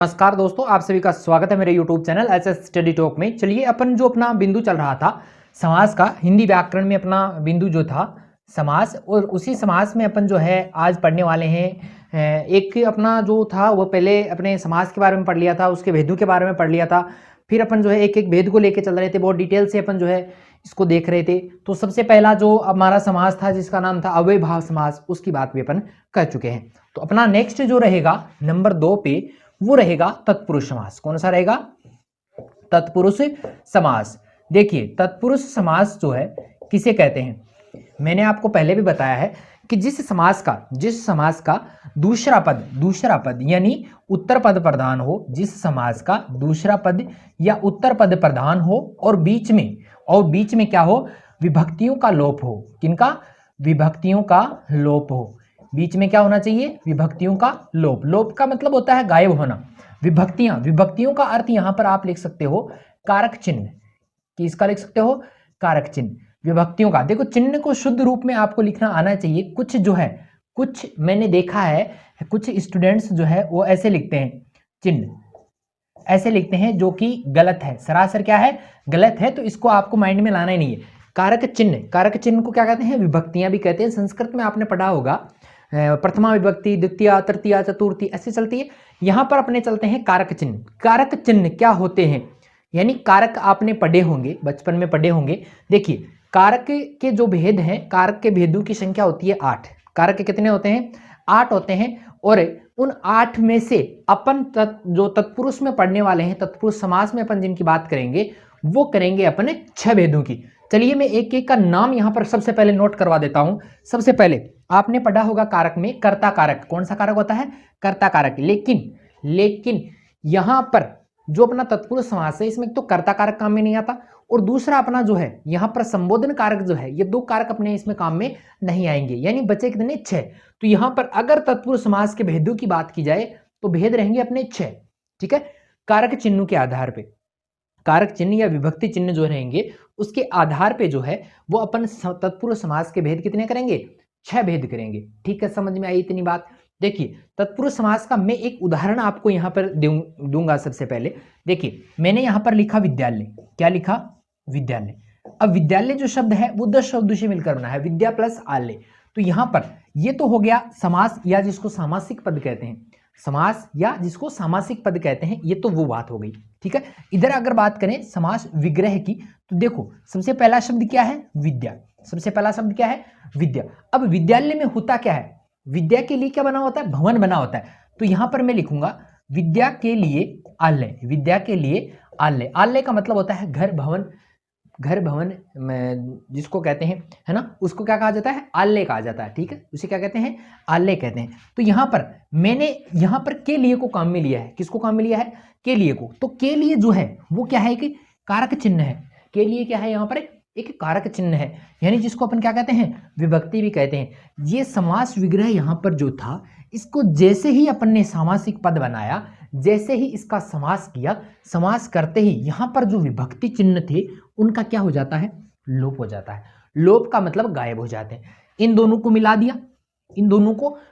नमस्कार दोस्तों, आप सभी का स्वागत है मेरे YouTube channel SS study talk में। चलिए अपन जो अपना बिंदु चल रहा था समास का, हिंदी व्याकरण में अपना बिंदु जो था समास, और उसी समास में अपन जो है आज पढ़ने वाले हैं। एक अपना जो था वो पहले अपने समास के बारे में पढ़ लिया था, उसके भेदों के बारे में पढ़ लिया था। फिर अपन जो है एक एक भेद को लेके चल रहे थे, बहुत डिटेल से अपन जो है इसको देख रहे थे। तो सबसे पहला जो हमारा समास था जिसका नाम था अव्ययभाव समास, उसकी बात भी अपन कर चुके हैं। तो अपना नेक्स्ट जो रहेगा नंबर 2 पे वो रहेगा तत्पुरुष समास। कौन सा रहेगा? तत्पुरुष समास। देखिए तत्पुरुष समास जो है किसे कहते हैं, मैंने आपको पहले भी बताया है कि जिस समास का दूसरा पद यानी उत्तर पद प्रधान हो, जिस समास का दूसरा पद या उत्तर पद प्रधान हो और बीच में क्या हो, विभक्तियों का लोप हो। किनका? विभक्तियों का लोप हो। बीच में क्या होना चाहिए? विभक्तियों का लोप। लोप का मतलब होता है गायब होना। विभक्तियों का अर्थ यहां पर आप लिख सकते हो कारक चिन्ह। किसका लिख सकते हो? कारक चिन्ह। विभक्तियों का देखो, चिन्ह को शुद्ध रूप में आपको लिखना आना चाहिए। कुछ मैंने देखा है, कुछ स्टूडेंट्स जो है वो ऐसे लिखते हैं, चिन्ह ऐसे लिखते हैं, जो कि गलत है, सरासर क्या है, गलत है। तो इसको आपको माइंड में लाना ही नहीं है। कारक चिन्ह को क्या कहते हैं? विभक्तियां भी कहते हैं। संस्कृत में आपने पढ़ा होगा, प्रथमा विभक्ति, द्वितीय, तृतीय, चतुर्थी ऐसे चलती है। यहां पर अपने चलते हैं कारक चिन्ह। कारक चिन्ह क्या होते हैं, यानी कारक आपने पढ़े होंगे, बचपन में पढ़े होंगे। देखिए कारक के जो भेद हैं, कारक के भेदों की संख्या होती है 8। कारक के कितने होते हैं? 8 होते हैं। और उन 8 में से अपन जो तत्पुरुष में पढ़ने वाले हैं, तत्पुरुष समास में अपन जिनकी बात करेंगे वो करेंगे अपने 6 भेदों की। चलिए मैं एक एक का नाम यहां पर सबसे पहले नोट करवा देता हूं। सबसे पहले आपने पढ़ा होगा कारक में कर्ता कारक। कौन सा कारक होता है? कर्ता कारक। लेकिन यहां पर जो अपना तत्पुरुष समास है इसमें तो कर्ता कारक काम में नहीं आता, और दूसरा अपना जो है यहां पर संबोधन कारक जो है, ये 2 कारक अपने इसमें काम में नहीं आएंगे, यानी बचे कितने? 6। तो यहां पर अगर तत्पुरुष समास के भेदों की बात की जाए तो भेद रहेंगे अपने 6। ठीक है। कारक चिन्ह के आधार पे, कारक चिन्ह या विभक्ति चिन्ह जो रहेंगे उसके आधार पे जो है वो अपन तत्पुरुष समास के भेद कितने करेंगे? 6 भेद करेंगे। ठीक है, समझ में आई इतनी बात? देखिए तत्पुरुष समास का मैं एक उदाहरण आपको यहां पर दूंगा। सबसे पहले देखिए मैंने यहां पर लिखा विद्यालय। क्या लिखा? विद्यालय। अब विद्यालय जो शब्द है वो 10 शब्दों से मिलकर बना है, विद्या प्लस आलय। तो यहां पर ये तो हो गया समास, या जिसको सामासिक पद कहते हैं, समास या जिसको सामासिक पद कहते हैं, ये तो वो बात हो गई। ठीक है। इधर अगर बात करें समास विग्रह की, तो देखो सबसे पहला शब्द क्या है? विद्या। सबसे पहला शब्द क्या है? विद्या। अब विद्यालय में होता क्या है? विद्या के लिए क्या बना होता है? भवन बना होता है। तो यहां पर मैं लिखूंगा विद्या के लिए आलय। विद्या के लिए आलय। आलय का मतलब होता है घर भवन। घर भवन जिसको कहते हैं, है ना, उसको क्या कहा जाता है? आलय कहा जाता है। ठीक है, उसे क्या कहते हैं? आलय कहते हैं। तो यहां पर मैंने यहां पर के लिए को काम में लिया है। किसको काम में लिया है? के लिए को। तो के लिए जो है वो क्या है कि कारक चिन्ह है। के लिए क्या है? यहां पर एक कारक चिन्ह है, यानी जिसको अपन क्या कहते हैं? विभक्ति भी कहते हैं। ये समास विग्रह यहां पर जो था, इसको जैसे ही अपन ने सामासिक पद बनाया, जैसे ही इसका समास किया, समास करते ही यहां पर जो विभक्ति चिन्ह थे उनका क्या हो जाता है? लोप हो जाता है। लोप का मतलब गायब हो जाते हैं। इन दोनों को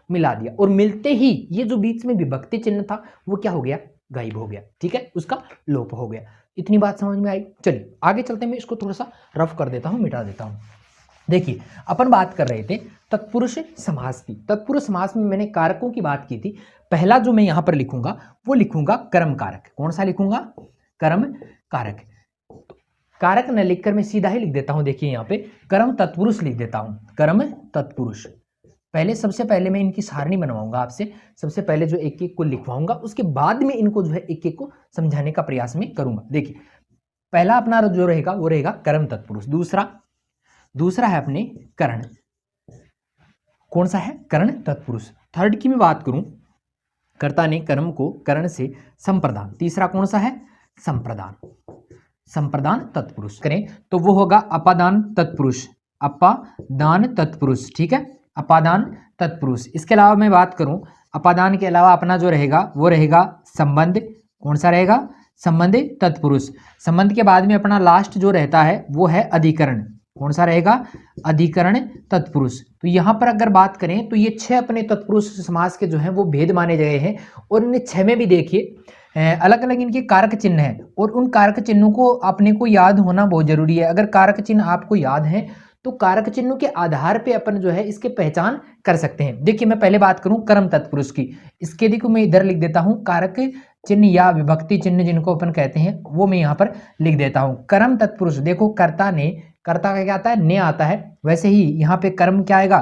मिला दिया, और मिलते ही ये जो बीच में विभक्ति चिन्ह था वो क्या हो गया? गायब हो गया। ठीक है, उसका लोप हो गया। इतनी बात समझ में आई? चलिए आगे चलते हैं, मैं इसको थोड़ा सा रफ कर देता हूं, मिटा देता हूं। देखिए अपन बात कर रहे थे तत्पुरुष समास की। तत्पुरुष समास में मैंने कारकों की बात की थी। पहला जो मैं यहां पर लिखूंगा वो लिखूंगा कर्म कारक। कौन सा लिखूंगा? कर्म कारक। कारक न लिखकर मैं सीधा ही लिख देता हूं। देखिए यहां पे कर्म तत्पुरुष लिख देता हूं। कर्म तत्पुरुष। सबसे पहले मैं इनकी सारणी बनवाऊंगा आपसे। सबसे पहले जो एक एक को लिखवाऊंगा, उसके बाद में इनको जो है एक एक को समझाने का प्रयास में करूंगा। देखिए पहला अपना जो रहेगा वो रहेगा कर्म तत्पुरुष। दूसरा है अपने करण। कौन सा है? करण तत्पुरुष। थर्ड की मैं बात करूं, कर्ता ने कर्म को करण से संप्रदान। तीसरा कौन सा है? संप्रदान तत्पुरुष। करें तो वो होगा अपादान तत्पुरुष। ठीक है, अपादान तत्पुरुष। इसके अलावा मैं बात करूं, अपादान के अलावा अपना जो रहेगा वो रहेगा संबंध। कौन सा रहेगा? संबंध तत्पुरुष। संबंध के बाद में अपना लास्ट जो रहता है वो है अधिकरण। कौन सा रहेगा? अधिकरण तत्पुरुष। तो यहां पर अगर बात करें तो ये 6 अपने तत्पुरुष समास के जो हैं वो भेद माने गए हैं। और इन 6 में भी देखिए अलग अलग इनके कारक चिन्ह हैं और उन कारक चिन्हों को अपने को याद होना बहुत जरूरी है। अगर कारक चिन्ह आपको याद है तो कारक चिन्हों के आधार पे अपन जो है इसके पहचान कर सकते हैं। देखिए मैं पहले बात करूं कर्म तत्पुरुष की, इसके देखो मैं इधर लिख देता हूं कारक चिन्ह या विभक्ति चिन्ह जिनको अपन कहते हैं वो मैं यहाँ पर लिख देता हूं। कर्म तत्पुरुष देखो कर्ता ने, कर्ता का क्या आता है ने आता है, वैसे ही यहाँ पे कर्म क्या आएगा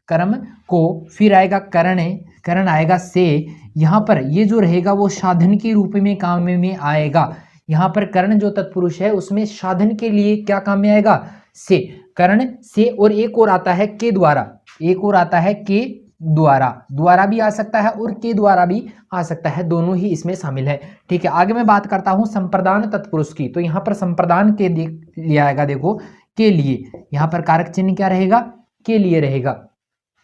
कर्म को, फिर आएगा करण, करण आएगा से, यहाँ पर ये जो रहेगा वो साधन के रूप में काम में आएगा। यहाँ पर कर्ण जो तत्पुरुष है उसमें साधन के लिए क्या काम में आएगा से, कर्ण से, और एक और आता है के द्वारा, एक और आता है के द्वारा, द्वारा भी आ सकता है और के द्वारा भी आ सकता है, दोनों ही इसमें शामिल है। ठीक है, आगे मैं बात करता हूं संप्रदान तत्पुरुष की, तो यहाँ पर संप्रदान के लिया आएगा देखो के लिए, यहाँ पर कारक चिन्ह क्या रहेगा के लिए रहेगा,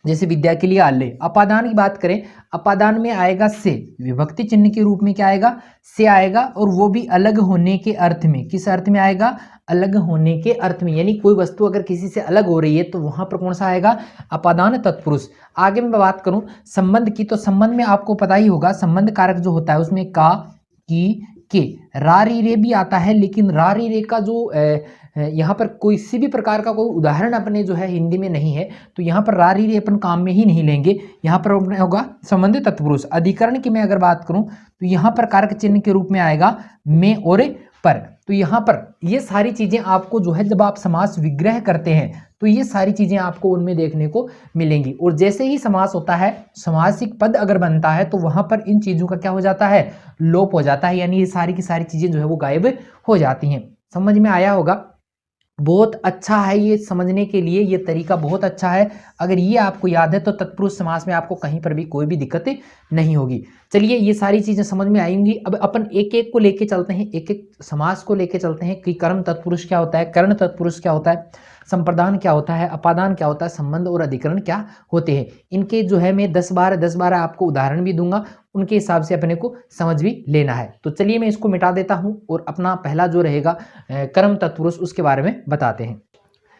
जैसे विद्या के लिए आल्य। अपादान की बात करें, अपादान में आएगा से, विभक्ति चिन्ह के रूप में क्या आएगा से आएगा, और वो भी अलग होने के अर्थ में, किस अर्थ में आएगा अलग होने के अर्थ में, यानी कोई वस्तु अगर किसी से अलग हो रही है तो वहां पर कौन सा आएगा अपादान तत्पुरुष। आगे मैं बात करूं संबंध की, तो संबंध में आपको पता ही होगा संबंध कारक जो होता है उसमें का, की, के, रा री रे भी आता है, लेकिन रा री रे का जो यहाँ पर कोई सी भी प्रकार का कोई उदाहरण अपने जो है हिंदी में नहीं है, तो यहाँ पर रा री रे अपन काम में ही नहीं लेंगे, यहाँ पर होगा संबंध तत्पुरुष। अधिकरण की मैं अगर बात करूं तो यहाँ पर कारक चिन्ह के रूप में आएगा में और पर। तो यहाँ पर ये सारी चीजें आपको जो है जब आप समास विग्रह करते हैं तो ये सारी चीजें आपको उनमें देखने को मिलेंगी, और जैसे ही समास होता है समासिक पद अगर बनता है तो वहां पर इन चीजों का क्या हो जाता है लोप हो जाता है, यानी ये सारी की सारी चीजें जो है वो गायब हो जाती हैं। समझ में आया होगा, बहुत अच्छा है ये समझने के लिए, ये तरीका बहुत अच्छा है। अगर ये आपको याद है तो तत्पुरुष समास में आपको कहीं पर भी कोई भी दिक्कत नहीं होगी। चलिए ये सारी चीजें समझ में आएंगी। अब अपन एक एक को लेके चलते हैं, एक एक समास को लेके चलते हैं कि कर्म तत्पुरुष क्या होता है, कर्ण तत्पुरुष क्या होता है, संप्रदान क्या होता है, अपादान क्या होता है, संबंध और अधिकरण क्या होते हैं। इनके जो है मैं 10-12 आपको उदाहरण भी दूंगा, उनके हिसाब से अपने को समझ भी लेना है। तो चलिए मैं इसको मिटा देता हूं और अपना पहला जो रहेगा कर्म तत्पुरुष उसके बारे में बताते हैं।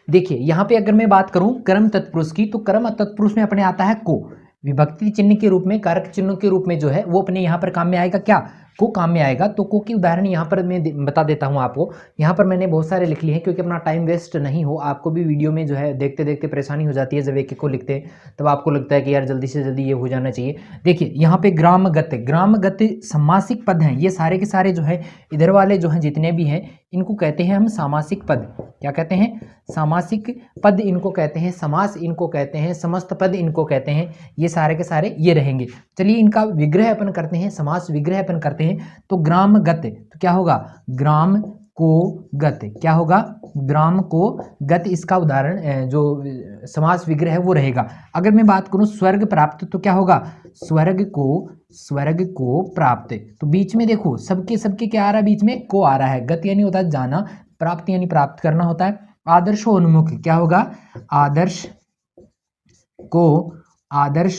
देखिए यहाँ पे अगर मैं बात करूं कर्म तत्पुरुष की, तो कर्म तत्पुरुष में अपने आता है को, विभक्ति चिन्ह के रूप में कारक चिन्ह के रूप में जो है वो अपने यहाँ पर काम में आएगा, क्या को काम में आएगा। तो को की उदाहरण यहाँ पर मैं बता देता हूँ आपको, यहाँ पर मैंने बहुत सारे लिख लिए हैं क्योंकि अपना टाइम वेस्ट नहीं हो, आपको भी वीडियो में जो है देखते देखते परेशानी हो जाती है, जब एक एक को लिखते हैं तब आपको लगता है कि यार जल्दी से जल्दी ये हो जाना चाहिए। देखिए यहाँ पे ग्रामगत, ग्रामगत सामासिक पद हैं, ये सारे के सारे जो है इधर वाले जो हैं जितने भी हैं इनको कहते हैं हम सामासिक पद। क्या कहते हैं सामासिक पद इनको कहते हैं, समास इनको कहते हैं, समस्त पद इनको कहते हैं, ये सारे के सारे ये रहेंगे। चलिए इनका विग्रह अपन करते हैं, समास विग्रह अपन करते हैं। तो ग्रामगत तो क्या होगा ग्राम को गत, क्या होगा ग्राम को गत, इसका उदाहरण जो समास विग्रह है वो रहेगा। अगर मैं बात करूं स्वर्ग प्राप्त तो क्या होगा स्वर्ग को प्राप्त, तो बीच में देखो सबके सबके क्या आ रहा है बीच में को आ रहा है, गत यानी होता है जाना, प्राप्त यानी प्राप्त करना होता है। आदर्शोन्मुख क्या होगा आदर्श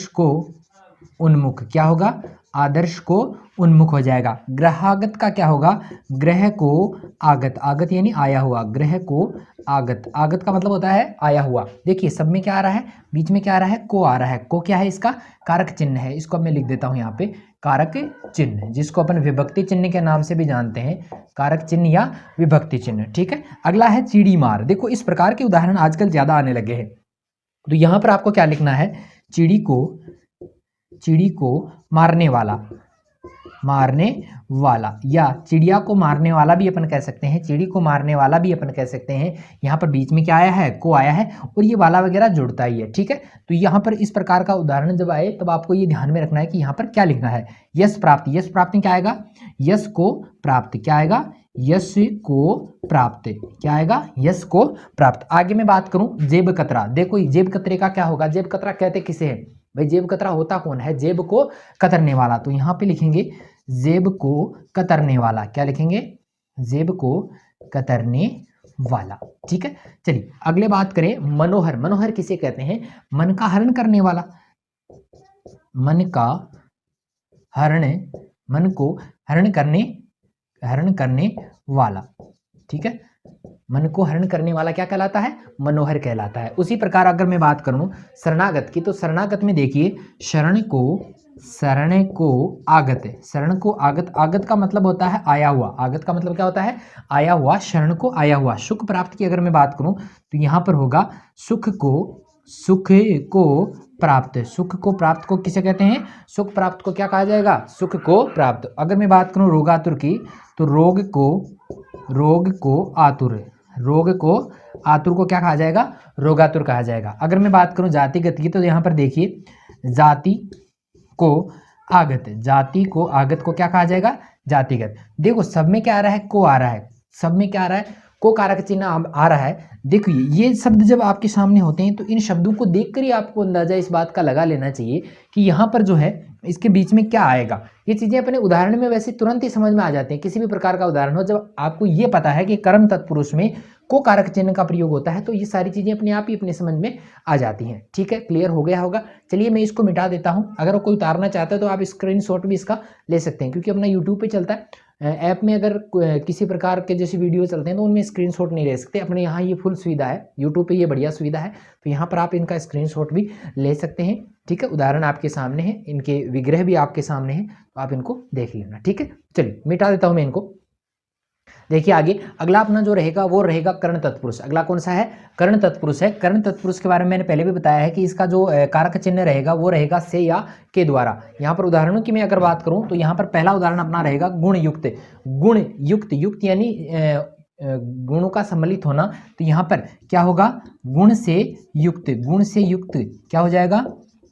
को उन्मुख, क्या होगा आदर्श को उन्मुख हो जाएगा। ग्रहागत का क्या होगा ग्रह को आगत, आगत यानी आया हुआ, ग्रह को आगत, आगत का मतलब होता है आया हुआ। देखिए सब में क्या आ रहा है बीच में क्या आ रहा है को आ रहा है, को क्या है इसका कारक चिन्ह है, इसको मैं लिख देता हूं यहाँ पे कारक चिन्ह, जिसको अपन विभक्ति चिन्ह के नाम से भी जानते हैं, कारक चिन्ह या विभक्ति चिन्ह। ठीक है, अगला है चिड़ी मार। देखो इस प्रकार के उदाहरण आजकल ज्यादा आने लगे हैं, तो यहाँ पर आपको क्या लिखना है चिड़ी को मारने वाला या चिड़िया को मारने वाला भी अपन कह सकते हैं, चिड़ी को मारने वाला भी अपन कह सकते हैं। यहाँ पर बीच में क्या आया है को आया है और ये वाला वगैरह जुड़ता ही है। ठीक है, तो यहाँ पर इस प्रकार का उदाहरण जब आए तब आपको ये ध्यान में रखना है कि यहाँ पर क्या लिखना है। यश प्राप्ति, यश प्राप्ति क्या आएगा यश को प्राप्त, क्या आएगा यश को प्राप्त, क्या आएगा यश को प्राप्त। आगे मैं बात करूं जेब कतरा, देखो जेब कतरे का क्या होगा, जेब कतरा कहते किसे है भाई, जेब कतरा होता कौन है जेब को कतरने वाला, तो यहाँ पे लिखेंगे जेब को कतरने वाला, क्या लिखेंगे जेब को कतरने वाला। ठीक है, चलिए अगले बात करें मनोहर। मनोहर किसे कहते हैं मन का हरण करने वाला, मन को हरण करने वाला। ठीक है, मन को हरण करने वाला क्या कहलाता है मनोहर कहलाता है। उसी प्रकार अगर मैं बात करूं शरणागत की, तो शरणागत में देखिए शरण को शरण को आगत, शरण को आगत, आगत का मतलब होता है आया हुआ, आगत का मतलब क्या होता है आया हुआ, शरण को आया हुआ। सुख प्राप्त की अगर मैं बात करूं तो यहाँ पर होगा सुख को प्राप्त, सुख को प्राप्त को किसे कहते हैं, सुख प्राप्त को क्या कहा जाएगा, सुख को प्राप्त। अगर मैं बात करूं रोगातुर की तो रोग को आतुर, रोग को आतुर को क्या कहा जाएगा, रोगातुर कहा जाएगा। अगर मैं बात करूं जातिगत की तो यहाँ पर देखिए जाति को आगत, जाति को आगत को क्या कहा जाएगा, जातिगत। देखो सब में क्या आ रहा है, को आ रहा है, सब में क्या आ रहा है, को कारक चिन्ह आ रहा है। देखिए ये शब्द जब आपके सामने होते हैं तो इन शब्दों को देखकर ही आपको अंदाजा इस बात का लगा लेना चाहिए कि यहाँ पर जो है इसके बीच में क्या आएगा। ये चीजें अपने उदाहरण में वैसे तुरंत ही समझ में आ जाती हैं, किसी भी प्रकार का उदाहरण हो, जब आपको ये पता है कि कर्म तत्पुरुष में को कारक चिन्ह का प्रयोग होता है तो ये सारी चीजें अपने आप ही अपने समझ में आ जाती हैं। ठीक है, क्लियर हो गया होगा। चलिए मैं इसको मिटा देता हूं, अगर कोई उतारना चाहता है तो आप स्क्रीनशॉट भी इसका ले सकते हैं, क्योंकि अपना यूट्यूब पे चलता है। ऐप में अगर किसी प्रकार के जैसे वीडियो चलते हैं तो उनमें स्क्रीनशॉट नहीं ले सकते, अपने यहाँ ये फुल सुविधा है, यूट्यूब पे ये बढ़िया सुविधा है, तो यहाँ पर आप इनका स्क्रीनशॉट भी ले सकते हैं। ठीक है, उदाहरण आपके सामने है, इनके विग्रह भी आपके सामने है, तो आप इनको देख लेना। ठीक है, चलिए मिटा देता हूँ मैं इनको। देखिए आगे अगला अपना जो रहेगा वो रहेगा कर्ण तत्पुरुष। अगला कौन सा है, कर्ण तत्पुरुष है। कर्ण तत्पुरुष के बारे में मैंने पहले भी बताया है कि इसका जो कारक चिन्ह रहेगा वो रहेगा से या के द्वारा। यहाँ पर उदाहरणों की मैं अगर बात करूं तो यहाँ पर पहला उदाहरण अपना रहेगा गुण युक्त, गुण युक्त, युक्त यानी गुणों का सम्मिलित होना, तो यहाँ पर क्या होगा, गुण से युक्त, गुण से युक्त क्या हो जाएगा,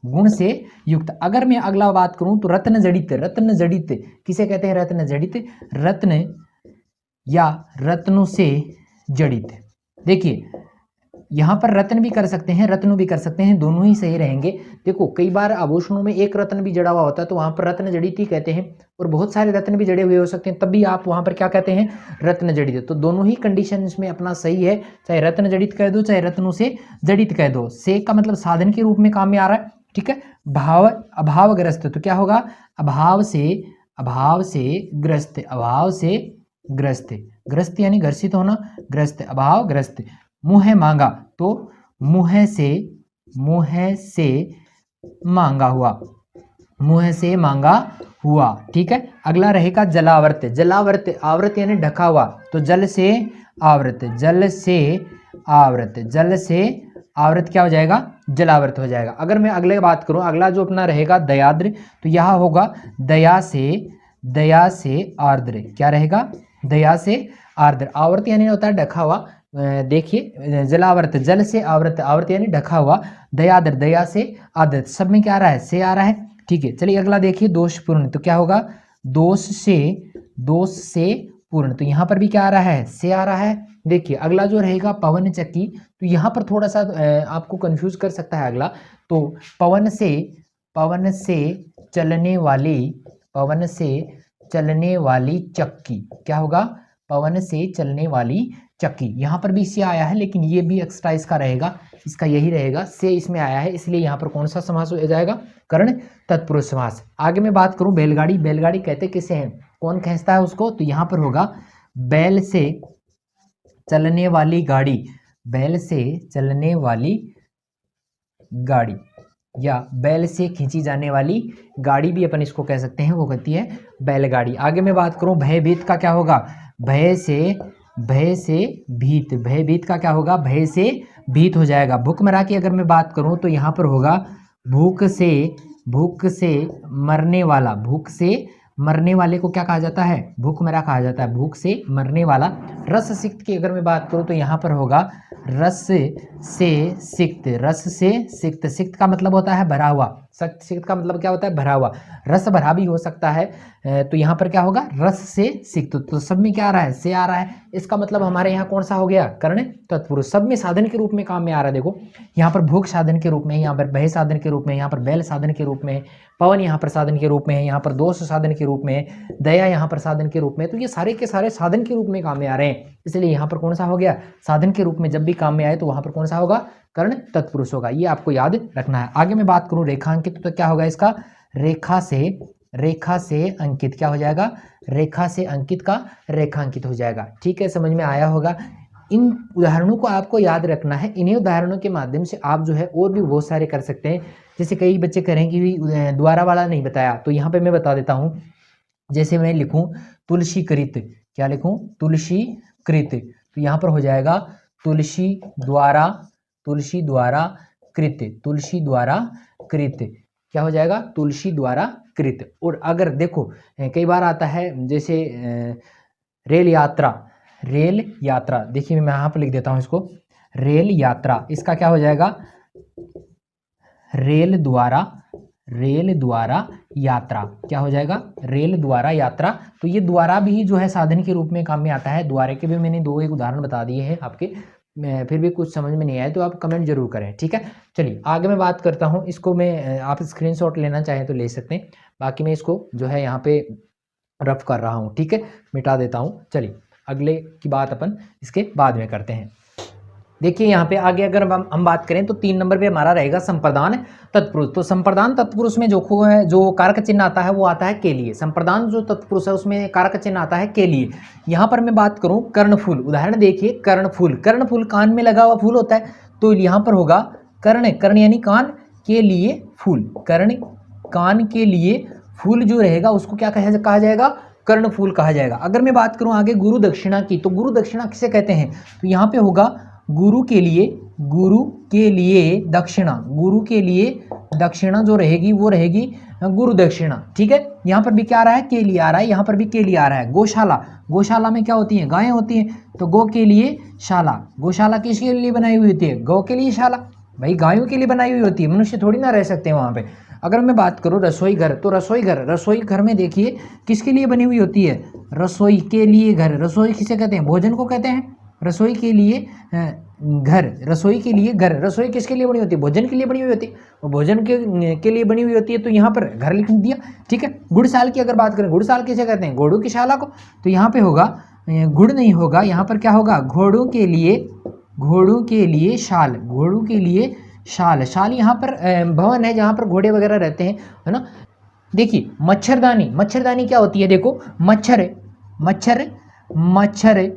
गुण से युक्त। अगर मैं अगला बात करूं तो रत्न जड़ित, रत्न जड़ित किसे कहते हैं, रत्न जड़ित, रत्न या रत्नों से जड़ित। देखिए यहाँ पर रत्न भी कर सकते हैं, रत्न भी कर सकते हैं, दोनों ही सही रहेंगे। देखो कई बार आभूषणों में एक रत्न भी जड़ा हुआ होता है तो वहां पर रत्न जड़ित ही कहते हैं, और बहुत सारे रत्न भी जड़े हुए हो सकते हैं, तब भी आप वहां पर क्या कहते हैं, रत्न जड़ित। तो दोनों ही कंडीशन में अपना सही है, चाहे रत्न जड़ित कह दो चाहे रत्नों से जड़ित कह दो। से का मतलब साधन के रूप में काम में आ रहा है। ठीक है, भाव अभावग्रस्त, तो क्या होगा, अभाव से ग्रस्त, अभाव से ग्रस्त, ग्रस्त यानी ग्रसित होना, ग्रस्त, अभाव ग्रस्त। मुँह मांगा, तो मुँह से मांगा हुआ, मुँह से मांगा हुआ। ठीक है, अगला रहेगा जलावर्त, जलावर्त, आवृत यानी ढका हुआ, तो जल से आवृत, जल से आवृत, जल से आवृत क्या हो जाएगा, जलावर्त हो जाएगा। अगर मैं अगले बात करूं, अगला जो अपना रहेगा दयाद्र, तो यह होगा दया से आर्द्र, क्या रहेगा, दया से आर्द्र। आवर्त यानी होता है ढका हुआ, देखिए जलावर्त, जल से आवृत, आवृत यानी ढका हुआ, दयाद्र, दया से आर्द्र, सब में क्या आ रहा है, से आ रहा है। ठीक है, चलिए अगला देखिए दोषपूर्ण, तो क्या होगा, दोष से पूर्ण, तो यहाँ पर भी क्या आ रहा है, से आ रहा है। देखिए अगला जो रहेगा पवन चक्की, तो यहाँ पर थोड़ा सा आपको कंफ्यूज कर सकता है अगला, तो पवन से चलने वाली चक्की, क्या होगा, पवन से चलने वाली चक्की। यहाँ पर भी इससे आया है, लेकिन ये भी एक्स्ट्रा इसका रहेगा, इसका यही रहेगा, से इसमें आया है, इसलिए यहाँ पर कौन सा समास हो जाएगा, कर्ण तत्पुरुष समास। आगे मैं बात करूं बैलगाड़ी, बैलगाड़ी कहते किसे हैं, कौन खींचता है उसको, तो यहाँ पर होगा बैल से चलने वाली गाड़ी, बैल से चलने वाली गाड़ी या बैल से खींची जाने वाली गाड़ी भी अपन इसको कह सकते हैं, वो कहती है बैलगाड़ी। आगे मैं बात करूं भयभीत का क्या होगा, भय से भीत, भयभीत का क्या होगा, भय से भीत हो जाएगा। भूखमरा की अगर मैं बात करूं तो यहाँ पर होगा भूख से मरने वाला, भूख से मरने वाले को क्या कहा जाता है, भूखमरा कहा जाता है, भूख से मरने वाला। रस सिक्त की अगर मैं बात करूं तो यहाँ पर होगा रस से सिक्त, रस से सिक्त, सिक्त का मतलब होता है भरा हुआ, सिक्त का मतलब क्या होता है, भरा हुआ, रस भरा भी हो सकता है, तो यहाँ पर क्या होगा, रस से सिक्त, तो सब में क्या आ रहा है, से आ रहा है। इसका मतलब हमारे यहाँ कौन सा हो गया, कर्ण तत्पुरुष, सब में साधन के रूप में काम में आ रहा है। देखो यहाँ पर भूख साधन के रूप में, यहाँ पर भय साधन के रूप में, यहाँ पर बैल साधन के रूप में, पवन यहाँ पर साधन के रूप में है, यहाँ पर दोष साधन के रूप में, दया यहाँ पर साधन के रूप में, तो ये सारे के सारे साधन के रूप में काम में आ रहे हैं, इसलिए यहाँ पर कौन सा हो गया, साधन के रूप में जब भी काम में आए तो वहां पर कौन सा होगा, कर्ण तत्पुरुष होगा। ये आपको याद रखना है। आगे मैं बात करूं रेखांकित, तो क्या होगा इसका, रेखा से अंकित, क्या हो जाएगा, रेखा से अंकित का रेखांकित हो जाएगा। ठीक है, समझ में आया होगा। इन उदाहरणों को आपको याद रखना है, इन्हीं उदाहरणों के माध्यम से आप जो है और भी बहुत सारे कर सकते हैं। जैसे कई बच्चे कह रहे हैं कि द्वारा वाला नहीं बताया, तो यहाँ पे मैं बता देता हूँ। जैसे मैं लिखूं तुलसी कृत, क्या लिखूं? तुलसी कृत, तो यहाँ पर हो जाएगा तुलसी द्वारा, तुलसी द्वारा कृत, तुलसी द्वारा कृत, क्या हो जाएगा? तुलसी द्वारा कृत। और अगर देखो कई बार आता है जैसे रेल यात्रा, रेल यात्रा, देखिए मैं यहाँ पर लिख देता हूँ इसको, रेल यात्रा, इसका क्या हो जाएगा? रेल द्वारा, रेल द्वारा यात्रा, क्या हो जाएगा? रेल द्वारा यात्रा। तो ये द्वारा भी जो है साधन के रूप में काम में आता है। द्वारे के भी मैंने दो एक उदाहरण बता दिए हैं आपके, फिर भी कुछ समझ में नहीं आए तो आप कमेंट जरूर करें, ठीक है। चलिए आगे मैं बात करता हूँ। इसको मैं आप स्क्रीनशॉट लेना चाहें तो ले सकते हैं, बाकी मैं इसको जो है यहाँ पे रफ कर रहा हूँ, ठीक है, मिटा देता हूँ। चलिए अगले की बात अपन इसके बाद में करते हैं। देखिए यहाँ पे आगे अगर हम बात करें तो 3 नंबर पे हमारा रहेगा संप्रदान तत्पुरुष। तो संप्रदान तत्पुरुष में जो कारक चिन्ह आता है वो आता है के लिए। संप्रदान जो तत्पुरुष है उसमें कारक चिन्ह आता है के लिए। यहाँ पर मैं बात करूँ कर्णफूल, उदाहरण देखिए कर्णफूल, कर्णफूल कान में लगा हुआ फूल होता है, तो यहाँ पर होगा कर्ण, कर्ण यानी कान के लिए फूल, कर्ण कान के लिए फूल जो रहेगा उसको क्या कहा जाएगा? कर्णफूल कहा जाएगा। अगर मैं बात करूँ आगे गुरु दक्षिणा की, तो गुरु दक्षिणा किसे कहते हैं? तो यहाँ पे होगा गुरु के लिए, गुरु के लिए दक्षिणा, गुरु के लिए दक्षिणा जो रहेगी वो रहेगी गुरु दक्षिणा, ठीक है। यहाँ पर भी क्या आ रहा है? के लिए आ रहा है, यहाँ पर भी के लिए आ रहा है। गौशाला, गौशाला में क्या होती है? गायें होती हैं, तो गौ के लिए शाला, गौशाला किसके लिए बनाई हुई होती है? गौ के लिए शाला, भाई गायों के लिए बनाई हुई होती है, मनुष्य थोड़ी ना रह सकते हैं वहाँ पे। अगर मैं बात करूँ रसोई घर, तो रसोई घर, रसोई घर में देखिए किसके लिए बनी हुई होती है? रसोई के लिए घर, रसोई किसे कहते हैं? भोजन को कहते हैं। रसोई के लिए घर, रसोई के लिए घर, रसोई किसके लिए बनी होती है? भोजन के लिए बनी हुई होती है, और भोजन के लिए बनी हुई होती है, तो यहाँ पर घर लिख दिया, ठीक है। गुड़साल की अगर बात करें, गुड़साल किसे कहते हैं? घोड़ों की शाला को, तो यहाँ पे होगा गुड़ नहीं होगा, यहाँ पर क्या होगा? घोड़ों के लिए, घोड़ों के लिए शाल, घोड़ों के लिए शाल, शाल यहाँ पर भवन है जहाँ पर घोड़े वगैरह रहते हैं, है ना। देखिए मच्छरदानी, मच्छरदानी क्या होती है? देखो मच्छर, मच्छर, मच्छर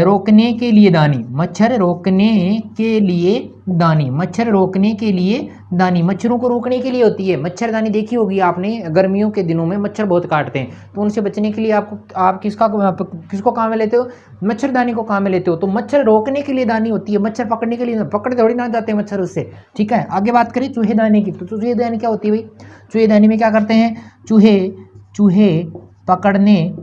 रोकने के लिए दानी, मच्छर रोकने के लिए दानी, मच्छर रोकने के लिए दानी, मच्छरों को रोकने के लिए होती है मच्छरदानी। देखी होगी आपने, गर्मियों के दिनों में मच्छर बहुत काटते हैं, तो उनसे बचने के लिए आप किसको काम में लेते हो? मच्छरदानी को काम में लेते हो। तो मच्छर रोकने के लिए दानी होती है, मच्छर पकड़ने के लिए, पकड़ थोड़ी ना जाते हैं मच्छर उससे, ठीक है। आगे बात करें चूहेदानी की, तो चूहेदानी क्या होती है भाई? चूहेदानी में क्या करते हैं? चूहे पकड़ने,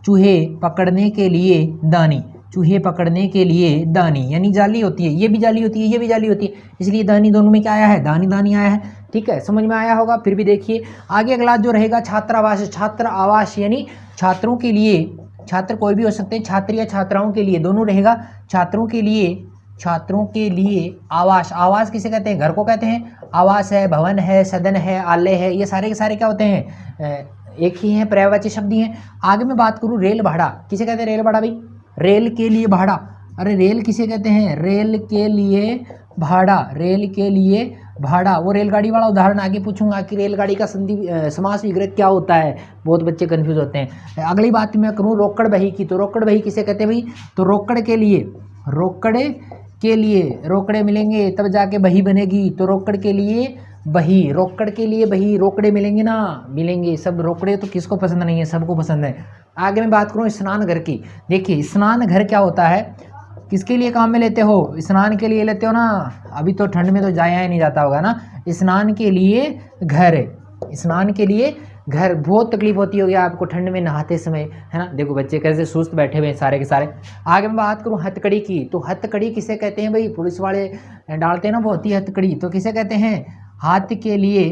चूहे पकड़ने के लिए दानी, चूहे पकड़ने के लिए दानी, यानी जाली होती है, ये भी जाली होती है, ये भी जाली होती है, इसलिए दानी दोनों में क्या आया है? दानी दानी आया है, ठीक है, समझ में आया होगा। फिर भी देखिए आगे अगला जो रहेगा छात्रावास, छात्र आवास यानी छात्रों के लिए, छात्र कोई भी हो सकते हैं, छात्र या छात्राओं के लिए दोनों रहेगा, छात्रों के लिए, छात्रों के लिए आवास, आवास किसे कहते हैं? घर को कहते हैं। आवास है, भवन है, सदन है, आलय है, ये सारे के सारे क्या होते हैं? एक ही है, पर्यायवाची शब्द ही हैं। आगे मैं बात करूँ रेल भाड़ा, किसे कहते हैं? रेल भाड़ा भाई, रेल के लिए भाड़ा, अरे रेल किसे कहते हैं? रेल के लिए भाड़ा, रेल के लिए भाड़ा, वो रेलगाड़ी वाला उदाहरण आगे पूछूंगा कि रेलगाड़ी का संधि समास विग्रह क्या होता है, बहुत बच्चे कंफ्यूज होते हैं। अगली बात मैं करूँ रोकड़ बही की, तो रोकड़ बही किसे कहते हैं भाई? तो रोकड़ के लिए, रोकड़ के लिए, रोकड़े मिलेंगे तब जाके बही बनेगी, तो रोकड़ के लिए बही, रोकड़ के लिए बही, रोकड़े मिलेंगे ना, मिलेंगे सब, रोकड़े तो किसको पसंद नहीं है, सबको पसंद है। आगे मैं बात करूँ स्नान घर की, देखिए स्नान घर क्या होता है? किसके लिए काम में लेते हो? स्नान के लिए लेते हो ना, अभी तो ठंड में तो जाया ही नहीं जाता होगा ना, स्नान के लिए घर, स्नान के लिए घर। बहुत तकलीफ होती होगी आपको ठंड में नहाते समय, है ना। देखो बच्चे कैसे सुस्त बैठे हुए हैं सारे के सारे। आगे मैं बात करूं हथकड़ी की, तो हथकड़ी किसे कहते हैं भाई? पुलिस वाले डालते हैं ना बहुत ही हथकड़ी, तो किसे कहते हैं? हाथ के लिए,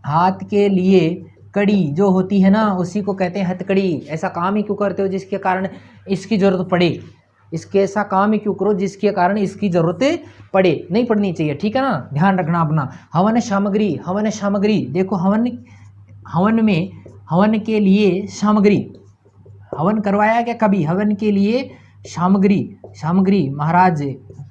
हाथ के लिए कड़ी जो होती है ना उसी को कहते हैं हथकड़ी। ऐसा काम ही क्यों करते हो जिसके कारण इसकी जरूरत पड़े, इसके ऐसा काम ही क्यों करो जिसके कारण इसकी जरूरत पड़े, नहीं पड़नी चाहिए, ठीक है ना, ध्यान रखना अपना। हवन सामग्री, हवन सामग्री, देखो हवन, हवन में, हवन के लिए सामग्री, हवन करवाया क्या कभी? हवन के लिए सामग्री, सामग्री महाराज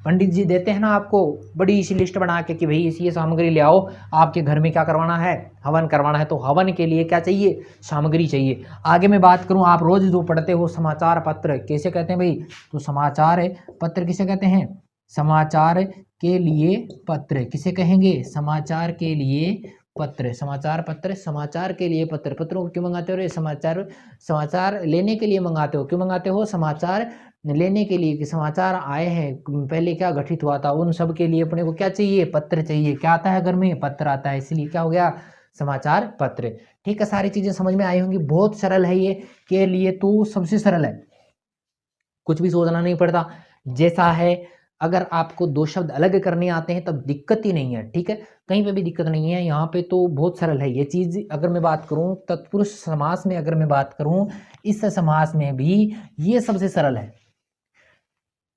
पंडित जी देते हैं ना आपको बड़ी सी लिस्ट बना के कि भाई ये सामग्री ले आओ, आपके घर में क्या करवाना है? हवन करवाना है, तो हवन के लिए क्या चाहिए? सामग्री चाहिए। आगे मैं बात करूं, आप रोज जो पढ़ते हो समाचार पत्र, कैसे कहते हैं भाई? तो समाचार पत्र किसे कहते हैं? समाचार के लिए पत्र, किसे कहेंगे? समाचार के लिए पत्र, समाचार पत्र, समाचार के लिए पत्र। पत्रों को क्यों मंगाते हो रे? समाचार, समाचार लेने के लिए मंगाते हो। क्यों मंगाते हो? समाचार लेने के लिए, कि समाचार आए हैं, पहले क्या गठित हुआ था, उन सब के लिए अपने को क्या चाहिए? पत्र चाहिए। क्या आता है घर में? पत्र आता है, इसलिए क्या हो गया? समाचार पत्र। ठीक है, सारी चीजें समझ में आई होंगी। बहुत सरल है ये, के लिए तो सबसे सरल है, कुछ भी सोचना नहीं पड़ता। जैसा है, अगर आपको दो शब्द अलग करने आते हैं तब दिक्कत ही नहीं है। ठीक है, कहीं पे भी दिक्कत नहीं है, यहाँ पे तो बहुत सरल है ये चीज। अगर मैं बात करूँ तत्पुरुष समास में, अगर मैं बात करूँ इस समास में भी ये सबसे सरल है।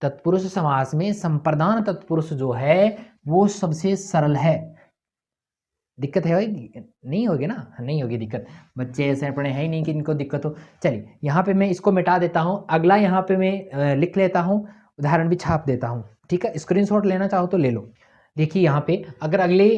तत्पुरुष समास में संप्रदान तत्पुरुष जो है वो सबसे सरल है। दिक्कत है भाई? नहीं होगी ना? नहीं होगी दिक्कत। बच्चे ऐसे पढ़े हैं ही नहीं कि इनको दिक्कत हो। चलिए यहाँ पे मैं इसको मिटा देता हूँ, अगला यहाँ पे मैं लिख लेता हूँ, उदाहरण भी छाप देता हूँ। ठीक है, स्क्रीनशॉट लेना चाहो तो ले लो। देखिए यहाँ पे अगर अगले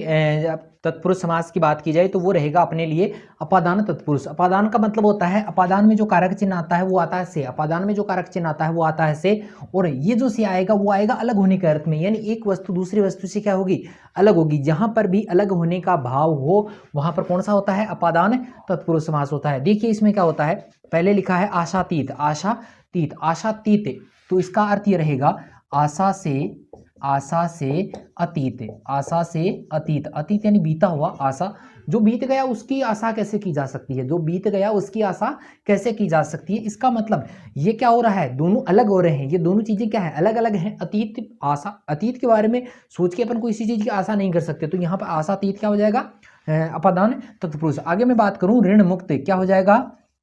तत्पुरुष समास की बात की जाए तो वो रहेगा अपने लिए अपादान तत्पुरुष। अपादान का मतलब होता है, अपादान में जो कारक चिन्ह आता है वो आता है से, अपादान में जो कारक चिन्ह आता है वो आता है से, और ये जो से आएगा वो आएगा अलग होने के अर्थ में, यानी एक वस्तु दूसरी वस्तु से क्या होगी? अलग होगी। जहां पर भी अलग होने का भाव हो वहां पर कौन सा होता है? अपादान तत्पुरुष समास होता है। देखिए इसमें क्या होता है, पहले लिखा है आशातीत, आशातीत, आशातीत, तो इसका अर्थ ये रहेगा आशा से, आशा से अतीत, आशा से अतीत, अतीत यानी बीता हुआ, आशा जो बीत गया उसकी आशा कैसे की जा सकती है? जो बीत गया उसकी आशा कैसे की जा सकती है? इसका मतलब ये क्या हो रहा है? दोनों अलग हो रहे हैं, ये दोनों चीजें क्या है? अलग अलग हैं। अतीत, आशा, अतीत के बारे में सोच के अपन को इसी चीज की आशा नहीं कर सकते, तो यहाँ पर आशा अतीत क्या हो जाएगा? अपादान तत्पुरुष। आगे मैं बात करूं ऋण मुक्त, क्या हो जाएगा?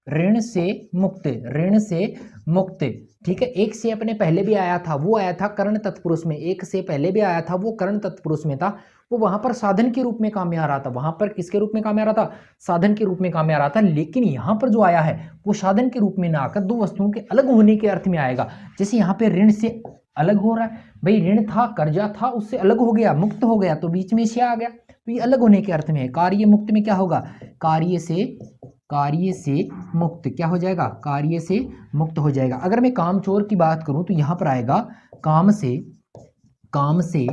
ऋण से मुक्त, ऋण से मुक्त। ठीक है, एक से अपने पहले भी आया था, वो आया था कर्ण तत्पुरुष में, एक से पहले भी आया था वो कर्ण तत्पुरुष में था, वो वहां पर साधन के रूप में काम में आ रहा था। वहां पर किसके रूप में काम में आ रहा था? साधन के रूप में काम में आ रहा था। लेकिन यहाँ पर जो आया है वो साधन के रूप में ना आकर दो वस्तुओं के अलग होने के अर्थ में आएगा। जैसे यहाँ पे ऋण से अलग हो रहा है भाई, ऋण था, कर्जा था, उससे अलग हो गया, मुक्त हो गया, तो बीच में से आ गया, तो ये अलग होने के अर्थ में है। कार्य मुक्त में क्या होगा? कार्य से, कार्य से मुक्त, क्या हो जाएगा? कार्य से मुक्त हो जाएगा। अगर मैं काम चोर की बात करूं तो यहां पर आएगा काम से, काम से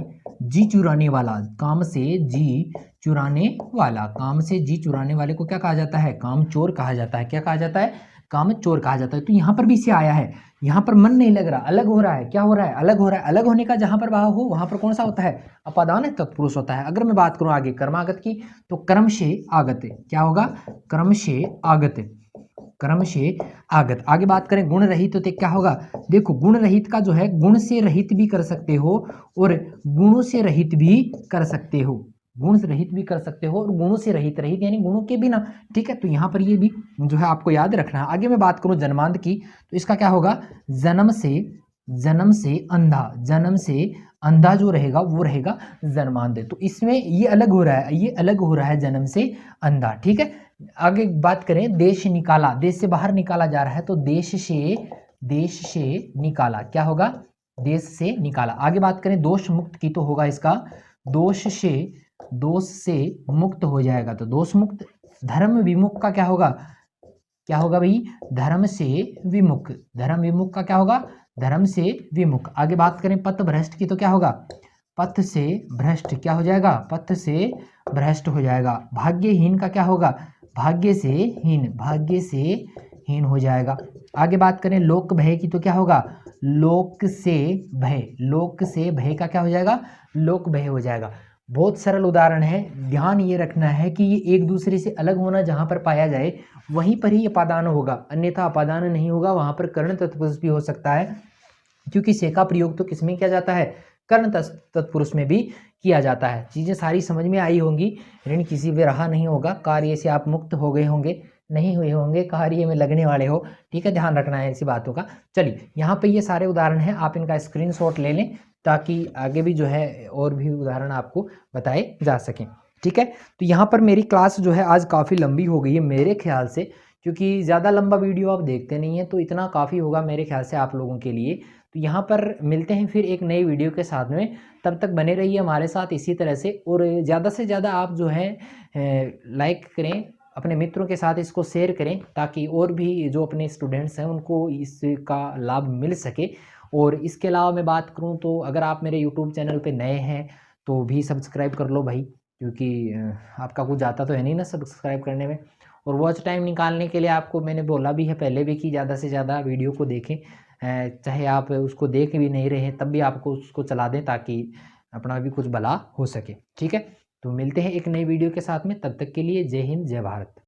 जी चुराने वाला, काम से जी चुराने वाला, काम से जी चुराने वाले को क्या कहा जाता है? काम चोर कहा जाता है। क्या कहा जाता है? काम चोर कहा जाता है। तो यहाँ पर भी से आया है, यहाँ पर मन नहीं लग रहा, अलग हो रहा है। क्या हो रहा है? अलग हो रहा है। अलग होने का जहां पर भाव हो वहां पर कौन सा होता है? अपादान तत्पुरुष होता है। अगर मैं बात करूं आगे कर्मागत की, तो कर्म से आगत, क्या होगा? कर्म से आगत, कर्म से आगत। आगे बात करें गुण रहित, तो क्या होगा? देखो गुण रहित का जो है, गुण से रहित भी कर सकते हो और गुणों से रहित भी कर सकते हो, गुण से रहित भी कर सकते हो और गुणों से रहित, रहित यानी गुणों के बिना। ठीक है, तो यहाँ पर ये भी जो है आपको याद रखना है। आगे मैं बात करूं जन्मांध की, तो इसका क्या होगा? जन्म से, जन्म से अंधा, जन्म से अंधा जो रहेगा वो रहेगा जन्मांध। तो इसमें ये अलग हो रहा है, ये अलग हो रहा है जन्म से अंधा। ठीक है, आगे बात करें देश निकाला, देश से बाहर निकाला जा रहा है, तो देश से, देश से निकाला, क्या होगा? देश से निकाला। आगे बात करें दोष मुक्त की, तो होगा इसका दोष से, दोष से मुक्त हो जाएगा, तो दोष मुक्त। धर्म विमुख का क्या होगा? क्या होगा भाई? धर्म से विमुख, धर्म विमुख का क्या होगा? धर्म से विमुख। आगे बात करें पथ भ्रष्ट की, तो क्या होगा? पथ से भ्रष्ट, क्या हो जाएगा? पथ से भ्रष्ट हो जाएगा। भाग्यहीन का क्या होगा? भाग्य से हीन, भाग्य से हीन हो जाएगा। आगे बात करें लोक भय की, तो क्या होगा? लोक से भय, लोक से भय का क्या हो जाएगा? लोक भय हो जाएगा। बहुत सरल उदाहरण है, ध्यान ये रखना है कि ये एक दूसरे से अलग होना जहां पर पाया जाए वहीं पर ही अपादान होगा, अन्यथा अपादान नहीं होगा। वहां पर कर्ण तत्पुरुष भी हो सकता है, क्योंकि से का प्रयोग तो किसमें किया जाता है? कर्ण तत्पुरुष में भी किया जाता है। चीजें सारी समझ में आई होंगी। ऋण किसी भी रहा नहीं होगा, कार्य से आप मुक्त हो गए होंगे, नहीं हुए होंगे, कार्य में लगने वाले हो। ठीक है, ध्यान रखना है ऐसी बातों का। चलिए यहाँ पे ये सारे उदाहरण हैं, आप इनका स्क्रीनशॉट ले लें ताकि आगे भी जो है और भी उदाहरण आपको बताए जा सकें। ठीक है, तो यहाँ पर मेरी क्लास जो है आज काफ़ी लंबी हो गई है मेरे ख्याल से, क्योंकि ज़्यादा लंबा वीडियो आप देखते नहीं हैं, तो इतना काफ़ी होगा मेरे ख्याल से आप लोगों के लिए। तो यहाँ पर मिलते हैं फिर एक नई वीडियो के साथ में, तब तक बने रहिए हमारे साथ इसी तरह से, और ज़्यादा से ज़्यादा आप जो है लाइक करें, अपने मित्रों के साथ इसको शेयर करें, ताकि और भी जो अपने स्टूडेंट्स हैं उनको इसका लाभ मिल सके और इसके अलावा मैं बात करूँ तो अगर आप मेरे यूट्यूब चैनल पे नए हैं तो भी सब्सक्राइब कर लो भाई, क्योंकि आपका कुछ जाता तो है नहीं ना सब्सक्राइब करने में। और वॉच टाइम निकालने के लिए आपको मैंने बोला भी है पहले भी कि ज़्यादा से ज़्यादा वीडियो को देखें, चाहे आप उसको देख भी नहीं रहे तब भी आपको उसको चला दें ताकि अपना भी कुछ भला हो सके। ठीक है, तो मिलते हैं एक नई वीडियो के साथ में, तब तक के लिए जय हिंद जय भारत।